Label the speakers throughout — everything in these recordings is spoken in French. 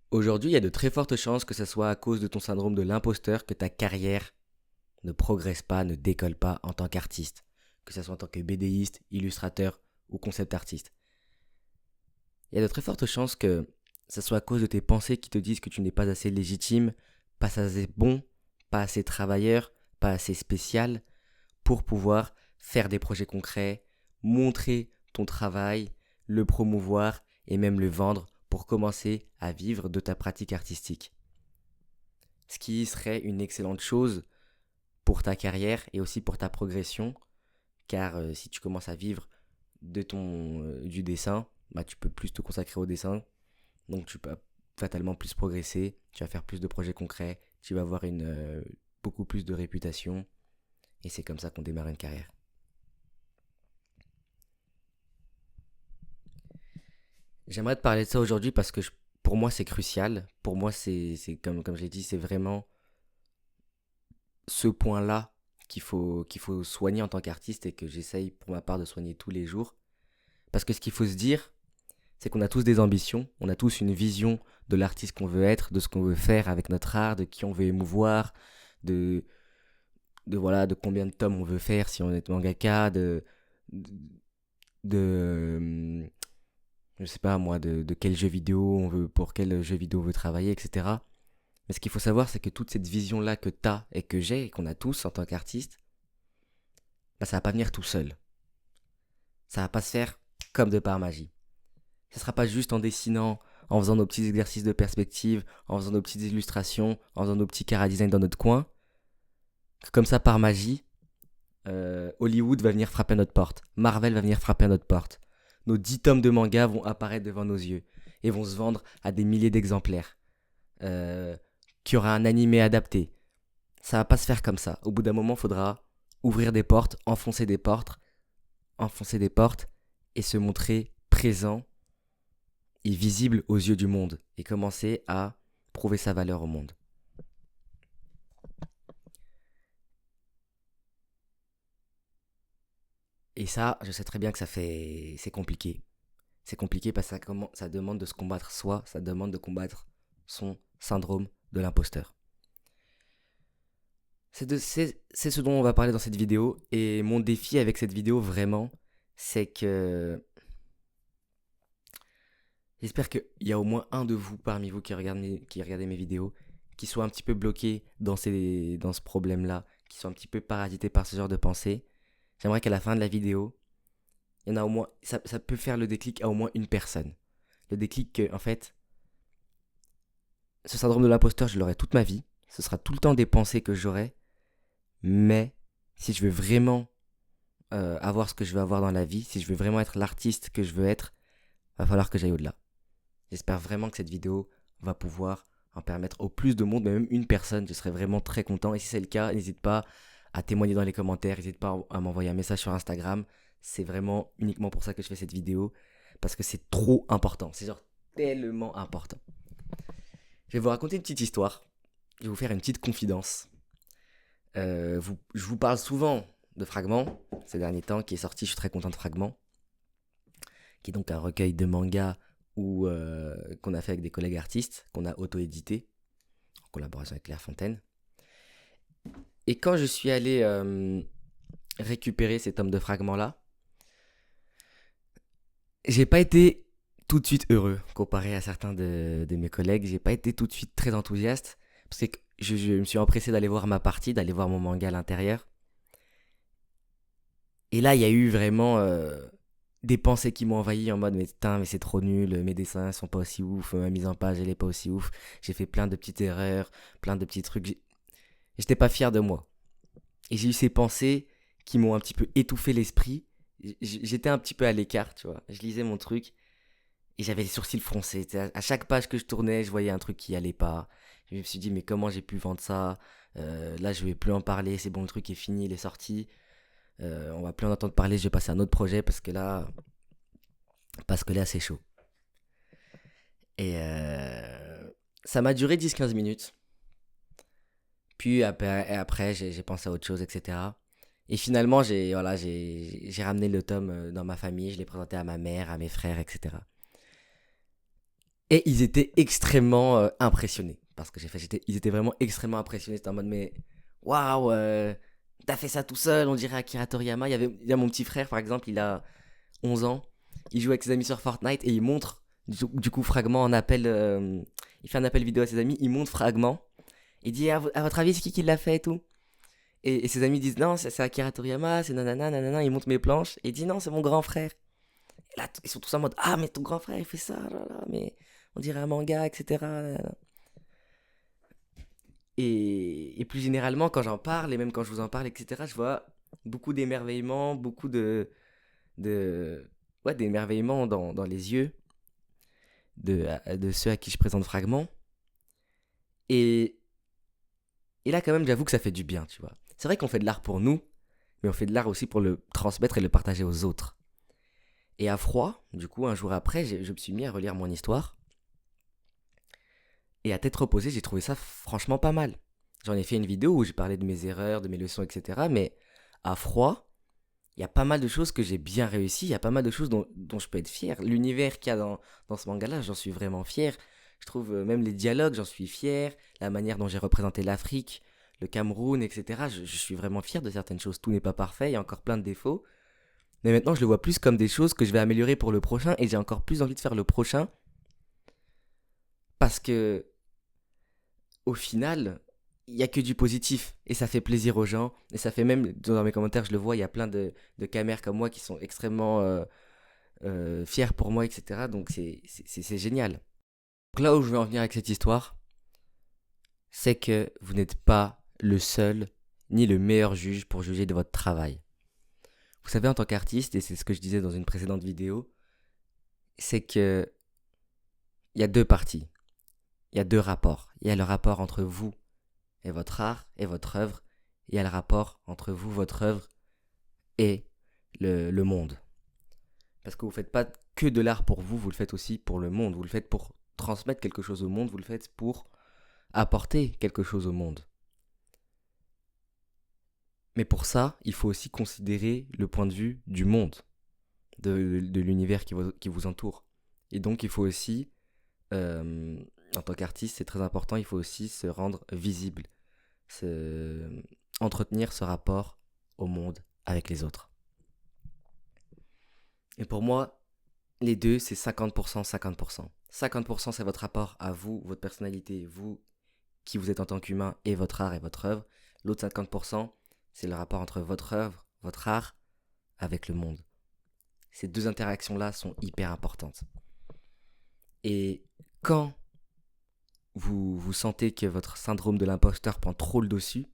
Speaker 1: Aujourd'hui, il y a de très fortes chances que ce soit à cause de ton syndrome de l'imposteur que ta carrière ne progresse pas, ne décolle pas en tant qu'artiste. Que ce soit en tant que BDiste, illustrateur ou concept artiste. Il y a de très fortes chances que ce soit à cause de tes pensées qui te disent que tu n'es pas assez légitime, pas assez bon, pas assez travailleur, pas assez spécial pour pouvoir faire des projets concrets, montrer ton travail, le promouvoir et même le vendre pour commencer à vivre de ta pratique artistique. Ce qui serait une excellente chose pour ta carrière et aussi pour ta progression, car si tu commences à vivre du dessin, bah, tu peux plus te consacrer au dessin, donc tu peux fatalement plus progresser, tu vas faire plus de projets concrets, tu vas avoir beaucoup plus de réputation, et c'est comme ça qu'on démarre une carrière. J'aimerais te parler de ça aujourd'hui parce que pour moi c'est crucial, pour moi c'est comme je l'ai dit, c'est vraiment ce point-là qu'il faut soigner en tant qu'artiste et que j'essaye pour ma part de soigner tous les jours. Parce que ce qu'il faut se dire, c'est qu'on a tous des ambitions, on a tous une vision de l'artiste qu'on veut être, de ce qu'on veut faire avec notre art, de qui on veut émouvoir, de, de combien de tomes on veut faire si on est mangaka, de je sais pas moi, de quel jeu vidéo on veut, pour quel jeu vidéo on veut travailler, etc. Mais ce qu'il faut savoir, c'est que toute cette vision-là que t'as et que j'ai et qu'on a tous en tant qu'artiste, bah, ça va pas venir tout seul. Ça va pas se faire comme de par magie. Ce sera pas juste en dessinant, en faisant nos petits exercices de perspective, en faisant nos petites illustrations, en faisant nos petits chara-design dans notre coin, que comme ça par magie, Hollywood va venir frapper à notre porte, Marvel va venir frapper à notre porte. Nos 10 tomes de manga vont apparaître devant nos yeux et vont se vendre à des milliers d'exemplaires. Qu'il y aura un animé adapté. Ça va pas se faire comme ça. Au bout d'un moment, il faudra ouvrir des portes, enfoncer des portes et se montrer présent et visible aux yeux du monde et commencer à prouver sa valeur au monde. Et ça, je sais très bien que c'est compliqué. C'est compliqué parce que ça demande de se combattre soi, ça demande de combattre son syndrome de l'imposteur. C'est ce dont on va parler dans cette vidéo. Et mon défi avec cette vidéo, vraiment, c'est que j'espère qu'il y a au moins un de vous parmi vous qui regardez mes vidéos qui soit un petit peu bloqué dans ce problème-là, qui soit un petit peu parasité par ce genre de pensée. J'aimerais qu'à la fin de la vidéo, il y en a au moins, ça peut faire le déclic à au moins une personne. Le déclic que, en fait, ce syndrome de l'imposteur, je l'aurai toute ma vie. Ce sera tout le temps des pensées que j'aurai. Mais si je veux vraiment avoir ce que je veux avoir dans la vie, si je veux vraiment être l'artiste que je veux être, va falloir que j'aille au-delà. J'espère vraiment que cette vidéo va pouvoir en permettre au plus de monde, mais même une personne, je serais vraiment très content. Et si c'est le cas, n'hésite pas à témoigner dans les commentaires, n'hésite pas à m'envoyer un message sur Instagram. C'est vraiment uniquement pour ça que je fais cette vidéo, parce que c'est trop important. C'est genre tellement important. Je vais vous raconter une petite histoire. Je vais vous faire une petite confidence. Je vous parle souvent de Fragments ces derniers temps, qui est sorti, je suis très content de Fragments, qui est donc un recueil de mangas qu'on a fait avec des collègues artistes, qu'on a auto-édité, en collaboration avec Claire Fontaine. Et quand je suis allé récupérer ces tomes de fragments-là, j'ai pas été tout de suite heureux, comparé à certains de mes collègues. J'ai pas été tout de suite très enthousiaste, parce que je me suis empressé d'aller voir ma partie, d'aller voir mon manga à l'intérieur. Et là, il y a eu vraiment des pensées qui m'ont envahi en mode mais putain, mais c'est trop nul, mes dessins sont pas aussi ouf, ma mise en page elle est pas aussi ouf, j'ai fait plein de petites erreurs, plein de petits trucs, j'étais pas fier de moi. Et j'ai eu ces pensées qui m'ont un petit peu étouffé l'esprit. J'étais un petit peu à l'écart, tu vois. Je lisais mon truc et j'avais les sourcils froncés. À chaque page que je tournais, je voyais un truc qui allait pas. Je me suis dit mais comment j'ai pu vendre ça. Là je vais plus en parler, c'est bon, le truc est fini, il est sorti. On va plus en entendre parler, je vais passer à un autre projet parce que là c'est chaud. Et ça m'a duré 10-15 minutes. Puis après j'ai pensé à autre chose, etc. Et finalement, j'ai ramené le tome dans ma famille, je l'ai présenté à ma mère, à mes frères, etc. Et ils étaient extrêmement impressionnés parce que ils étaient vraiment extrêmement impressionnés. C'était en mode, mais waouh, t'as fait ça tout seul, on dirait Akira Toriyama. Il y a mon petit frère, par exemple, il a 11 ans. Il joue avec ses amis sur Fortnite et il montre, du coup, fragment en appel. Il fait un appel vidéo à ses amis, il montre fragment. Il dit, à votre avis, c'est qui l'a fait et tout. Et ses amis disent, non, c'est Akira Toriyama, c'est nanana, nanana. Il montre mes planches et il dit, non, c'est mon grand frère. Et là, ils sont tous en mode, ah, mais ton grand frère, il fait ça, là, là, mais on dirait un manga, etc. Et plus généralement, quand j'en parle, et même quand je vous en parle, etc., je vois beaucoup d'émerveillement, beaucoup de ouais, d'émerveillement dans les yeux de ceux à qui je présente fragments. Et, et là, quand même, j'avoue que ça fait du bien, tu vois. C'est vrai qu'on fait de l'art pour nous, mais on fait de l'art aussi pour le transmettre et le partager aux autres. Et à froid, du coup, un jour après, je me suis mis à relire mon histoire. Et à tête reposée, j'ai trouvé ça franchement pas mal. J'en ai fait une vidéo où j'ai parlé de mes erreurs, de mes leçons, etc. Mais à froid, il y a pas mal de choses que j'ai bien réussi, il y a pas mal de choses dont je peux être fier. L'univers qu'il y a dans ce manga-là, j'en suis vraiment fier. Je trouve même les dialogues, j'en suis fier. La manière dont j'ai représenté l'Afrique, le Cameroun, etc. Je suis vraiment fier de certaines choses. Tout n'est pas parfait, il y a encore plein de défauts. Mais maintenant, je le vois plus comme des choses que je vais améliorer pour le prochain et j'ai encore plus envie de faire le prochain parce que au final, il y a que du positif et ça fait plaisir aux gens et ça fait même dans mes commentaires je le vois il y a plein de camères comme moi qui sont extrêmement fiers pour moi, etc. Donc c'est génial. Donc là où je veux en venir avec cette histoire, c'est que vous n'êtes pas le seul ni le meilleur juge pour juger de votre travail. Vous savez, en tant qu'artiste, et c'est ce que je disais dans une précédente vidéo, c'est que il y a deux parties, il y a deux rapports. Il y a le rapport entre vous et votre art et votre œuvre. Il y a le rapport entre vous, votre œuvre et le monde. Parce que vous ne faites pas que de l'art pour vous, vous le faites aussi pour le monde. Vous le faites pour transmettre quelque chose au monde, vous le faites pour apporter quelque chose au monde. Mais pour ça, il faut aussi considérer le point de vue du monde, de l'univers qui vous entoure. Et donc il faut aussi, en tant qu'artiste, c'est très important, il faut aussi se rendre visible, entretenir ce rapport au monde avec les autres. Et pour moi, les deux, c'est 50%, 50%. 50%, c'est votre rapport à vous, votre personnalité, vous, qui vous êtes en tant qu'humain, et votre art et votre œuvre. L'autre 50%, c'est le rapport entre votre œuvre, votre art, avec le monde. Ces deux interactions-là sont hyper importantes. Et quand vous sentez que votre syndrome de l'imposteur prend trop le dessus,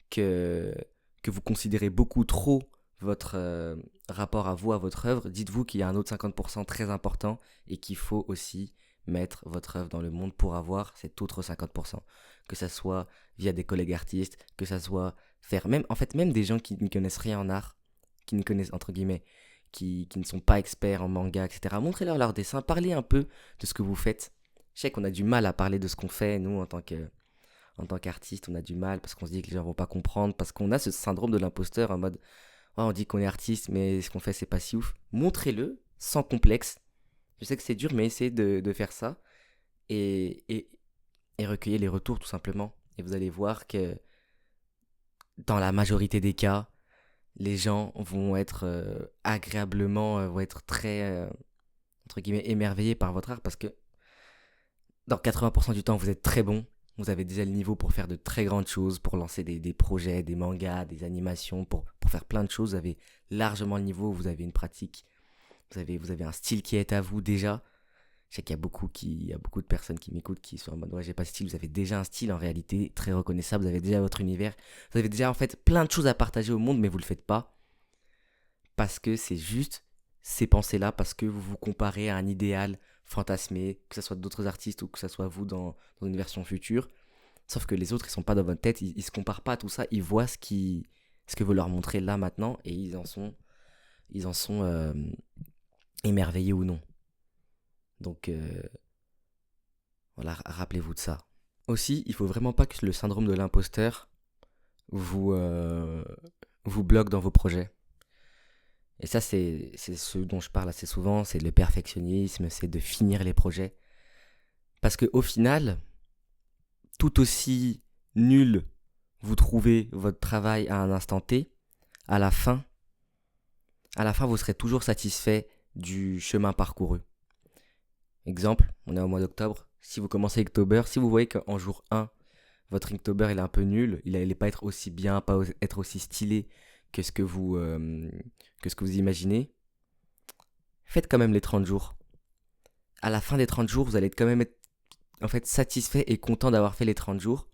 Speaker 1: que, que vous considérez beaucoup trop votre rapport à vous, à votre œuvre, dites-vous qu'il y a un autre 50% très important et qu'il faut aussi mettre votre œuvre dans le monde pour avoir cet autre 50%. Que ça soit via des collègues artistes, que ça soit faire même, en fait, même des gens qui ne connaissent rien en art, qui ne connaissent, entre guillemets, qui ne sont pas experts en manga, etc. Montrez-leur leurs dessins, parlez un peu de ce que vous faites. Je sais qu'on a du mal à parler de ce qu'on fait, nous, en tant qu'artiste, on a du mal parce qu'on se dit que les gens vont pas comprendre, parce qu'on a ce syndrome de l'imposteur en mode oh, on dit qu'on est artiste, mais ce qu'on fait, c'est pas si ouf. Montrez-le sans complexe. Je sais que c'est dur, mais essayez de faire ça et, et, et recueillez les retours tout simplement. Et vous allez voir que dans la majorité des cas, les gens vont être agréablement, vont être très, entre guillemets, émerveillés par votre art parce que dans 80% du temps, vous êtes très bon. Vous avez déjà le niveau pour faire de très grandes choses, pour lancer des projets, des mangas, des animations, pour faire plein de choses. Vous avez largement le niveau, vous avez une pratique, vous avez un style qui est à vous déjà. Je sais qu'il y a il y a beaucoup de personnes qui m'écoutent qui sont en mode ouais, j'ai pas de style. Vous avez déjà un style en réalité très reconnaissable. Vous avez déjà votre univers. Vous avez déjà en fait plein de choses à partager au monde, mais vous le faites pas parce que c'est juste ces pensées-là, parce que vous vous comparez à un idéal fantasmé, que ce soit d'autres artistes ou que ce soit vous dans une version future. Sauf que les autres, ils sont pas dans votre tête, ils se comparent pas à tout ça, ils voient ce que vous leur montrez là maintenant et ils en sont émerveillés ou non. Donc voilà, rappelez-vous de ça. Aussi, il faut vraiment pas que le syndrome de l'imposteur vous bloque dans vos projets. Et ça, c'est ce dont je parle assez souvent, c'est le perfectionnisme, c'est de finir les projets. Parce qu'au final, tout aussi nul vous trouvez votre travail à un instant T, à la fin, vous serez toujours satisfait du chemin parcouru. Exemple, on est au mois d'octobre. Si vous commencez Inktober, si vous voyez qu'en jour 1, votre Inktober il est un peu nul, il n'allait pas être aussi bien, pas être aussi stylé que que ce que vous imaginez, faites quand même les 30 jours. À la fin des 30 jours, vous allez quand même être en fait satisfait et content d'avoir fait les 30 jours.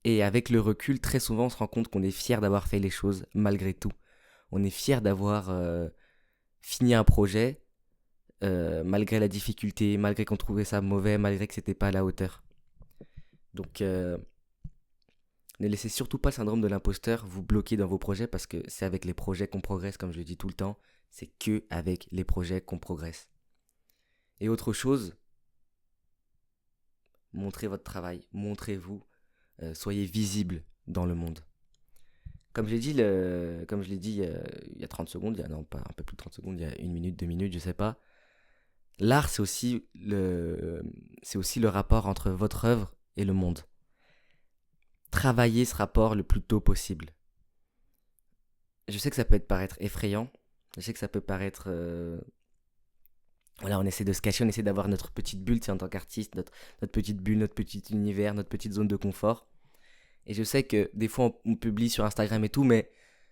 Speaker 1: Et avec le recul, très souvent, on se rend compte qu'on est fier d'avoir fait les choses malgré tout. On est fier d'avoir fini un projet malgré la difficulté, malgré qu'on trouvait ça mauvais, malgré que c'était pas à la hauteur. Donc, ne laissez surtout pas le syndrome de l'imposteur vous bloquer dans vos projets parce que c'est avec les projets qu'on progresse, comme je le dis tout le temps. C'est que avec les projets qu'on progresse. Et autre chose, montrez votre travail, montrez-vous, soyez visible dans le monde. Comme je l'ai dit il y a 30 secondes, non pas un peu plus de 30 secondes, il y a 1 minute, 2 minutes, je sais pas. L'art, c'est aussi le rapport entre votre œuvre et le monde. Travaillez ce rapport le plus tôt possible. Je sais que ça peut paraître effrayant. Je sais que ça peut paraître... Voilà, on essaie de se cacher, on essaie d'avoir notre petite bulle, en tant qu'artiste, notre petite bulle, notre petit univers, notre petite zone de confort. Et je sais que des fois, on publie sur Instagram et tout, mais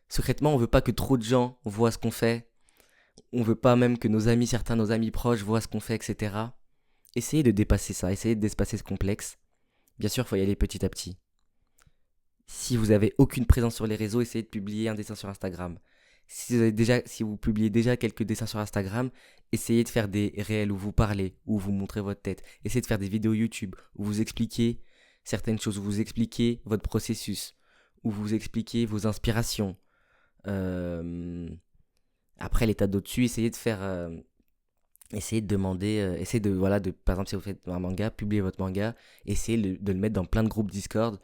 Speaker 1: secrètement, on veut pas que trop de gens voient ce qu'on fait. On veut pas même que nos amis, certains nos amis proches voient ce qu'on fait, etc. Essayez de dépasser ça, essayez de dépasser ce complexe. Bien sûr, il faut y aller petit à petit. Si vous avez aucune présence sur les réseaux, essayez de publier un dessin sur Instagram. Si vous publiez déjà quelques dessins sur Instagram, essayez de faire des réels où vous parlez, où vous montrez votre tête. Essayez de faire des vidéos YouTube où vous expliquez certaines choses, où vous expliquez votre processus, où vous expliquez vos inspirations. Euh, Après, l'étape d'au-dessus, essayez de demander, voilà, par exemple, si vous faites un manga, publiez votre manga, essayez de le mettre dans plein de groupes Discord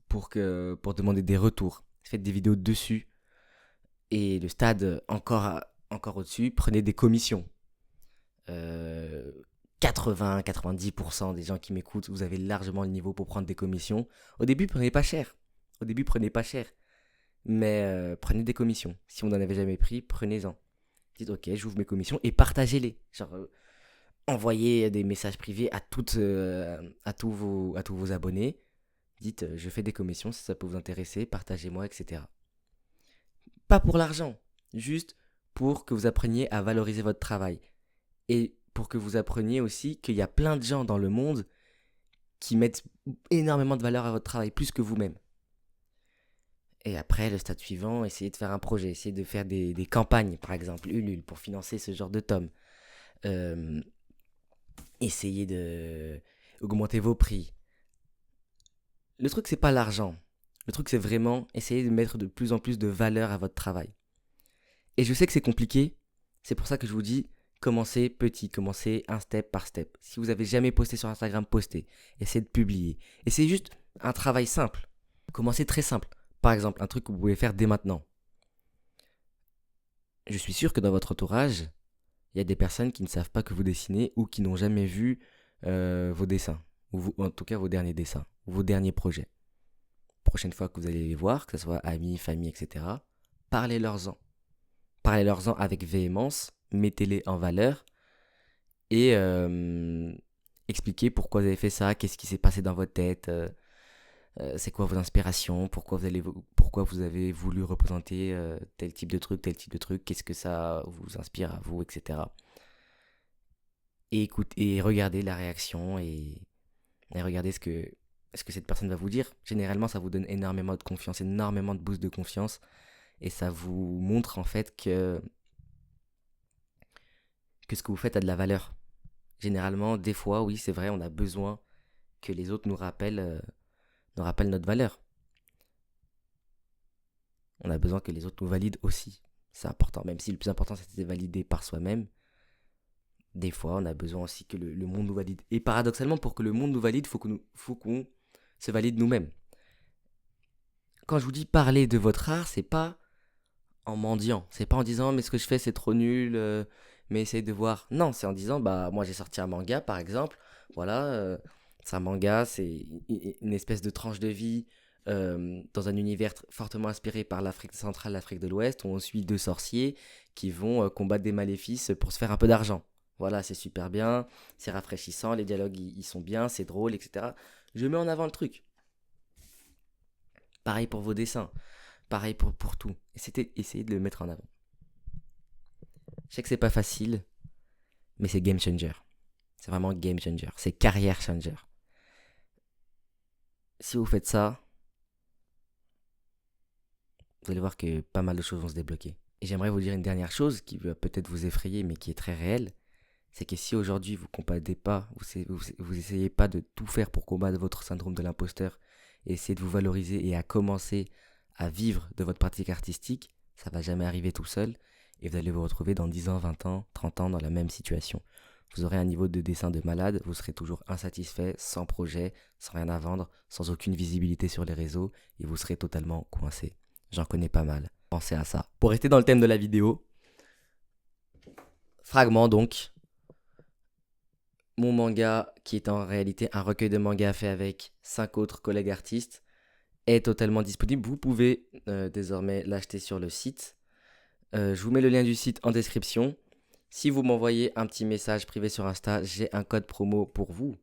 Speaker 1: pour demander des retours. Faites des vidéos dessus. Et le stade encore au-dessus, prenez des commissions. 80-90% des gens qui m'écoutent, vous avez largement le niveau pour prendre des commissions. Au début, prenez pas cher. Mais prenez des commissions. Si vous n'en avez jamais pris, prenez-en. Dites ok, j'ouvre mes commissions et partagez-les. Genre, envoyez des messages privés à tous vos abonnés. Dites je fais des commissions si ça peut vous intéresser, partagez-moi, etc. Pas pour l'argent, juste pour que vous appreniez à valoriser votre travail. Et pour que vous appreniez aussi qu'il y a plein de gens dans le monde qui mettent énormément de valeur à votre travail, plus que vous-même. Et après, le stade suivant, essayez de faire un projet, essayez de faire des campagnes, par exemple, Ulule, pour financer ce genre de tomes. Euh, Essayez de augmenter vos prix. Le truc, c'est pas l'argent. Le truc, c'est vraiment essayer de mettre de plus en plus de valeur à votre travail. Et je sais que c'est compliqué, c'est pour ça que je vous dis, commencez petit, commencez un step par step. Si vous n'avez jamais posté sur Instagram, postez. Essayez de publier. Et c'est juste un travail simple. Commencez très simple. Par exemple, un truc que vous pouvez faire dès maintenant. Je suis sûr que dans votre entourage, il y a des personnes qui ne savent pas que vous dessinez ou qui n'ont jamais vu vos dessins. Ou en tout cas vos derniers dessins, vos derniers projets. Prochaine fois que vous allez les voir, que ce soit amis, famille, etc., parlez-leur-en. Parlez-leur-en avec véhémence, mettez-les en valeur et expliquez pourquoi vous avez fait ça, qu'est-ce qui s'est passé dans votre tête, c'est quoi vos inspirations, pourquoi vous avez voulu représenter tel type de truc, qu'est-ce que ça vous inspire à vous, etc. Et écoutez, et regardez la réaction et regardez ce que cette personne va vous dire. Généralement, ça vous donne énormément de confiance, énormément de boost de confiance. Et ça vous montre en fait que ce que vous faites a de la valeur. Généralement, des fois, oui, c'est vrai, on a besoin que les autres nous rappellent notre valeur. On a besoin que les autres nous valident aussi. C'est important, même si le plus important, c'est de valider par soi-même. Des fois, on a besoin aussi que le monde nous valide. Et paradoxalement, pour que le monde nous valide, il faut qu'on se valide nous-mêmes. Quand je vous dis parler de votre art, c'est pas en mendiant. C'est pas en disant mais ce que je fais c'est trop nul, mais essaye de voir. Non, c'est en disant bah moi j'ai sorti un manga par exemple. Voilà, c'est un manga, c'est une espèce de tranche de vie dans un univers fortement inspiré par l'Afrique centrale, l'Afrique de l'Ouest, où on suit deux sorciers qui vont combattre des maléfices pour se faire un peu d'argent. Voilà, c'est super bien, c'est rafraîchissant, les dialogues ils sont bien, c'est drôle, etc. Je mets en avant le truc. Pareil pour vos dessins, pareil pour tout. Et c'était essayer de le mettre en avant. Je sais que c'est pas facile, mais c'est game changer. C'est vraiment game changer. C'est carrière changer. Si vous faites ça, vous allez voir que pas mal de choses vont se débloquer. Et j'aimerais vous dire une dernière chose qui va peut-être vous effrayer, mais qui est très réelle. C'est que si aujourd'hui vous combattez pas, vous essayez pas de tout faire pour combattre votre syndrome de l'imposteur, et essayer de vous valoriser et à commencer à vivre de votre pratique artistique, ça va jamais arriver tout seul, et vous allez vous retrouver dans 10 ans, 20 ans, 30 ans dans la même situation. Vous aurez un niveau de dessin de malade, vous serez toujours insatisfait, sans projet, sans rien à vendre, sans aucune visibilité sur les réseaux, et vous serez totalement coincé. J'en connais pas mal. Pensez à ça. Pour rester dans le thème de la vidéo, fragment donc, mon manga, qui est en réalité un recueil de mangas fait avec 5 autres collègues artistes, est totalement disponible. Vous pouvez désormais l'acheter sur le site. Je vous mets le lien du site en description. Si vous m'envoyez un petit message privé sur Insta, j'ai un code promo pour vous.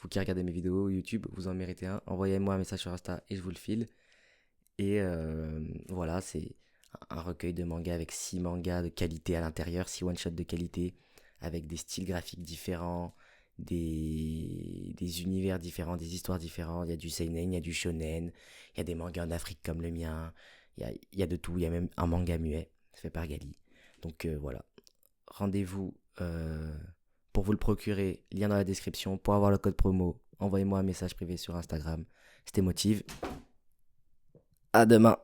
Speaker 1: Vous qui regardez mes vidéos YouTube, vous en méritez un. Envoyez-moi un message sur Insta et je vous le file. Et voilà, c'est un recueil de mangas avec 6 mangas de qualité à l'intérieur, 6 one-shots de qualité, avec des styles graphiques différents, des univers différents, des histoires différentes. Il y a du seinen, il y a du shonen, il y a des mangas en Afrique comme le mien, il y a de tout, il y a même un manga muet, fait par Gali. Donc voilà, rendez-vous pour vous le procurer, lien dans la description, pour avoir le code promo. Envoyez-moi un message privé sur Instagram. C'était Motive. À demain.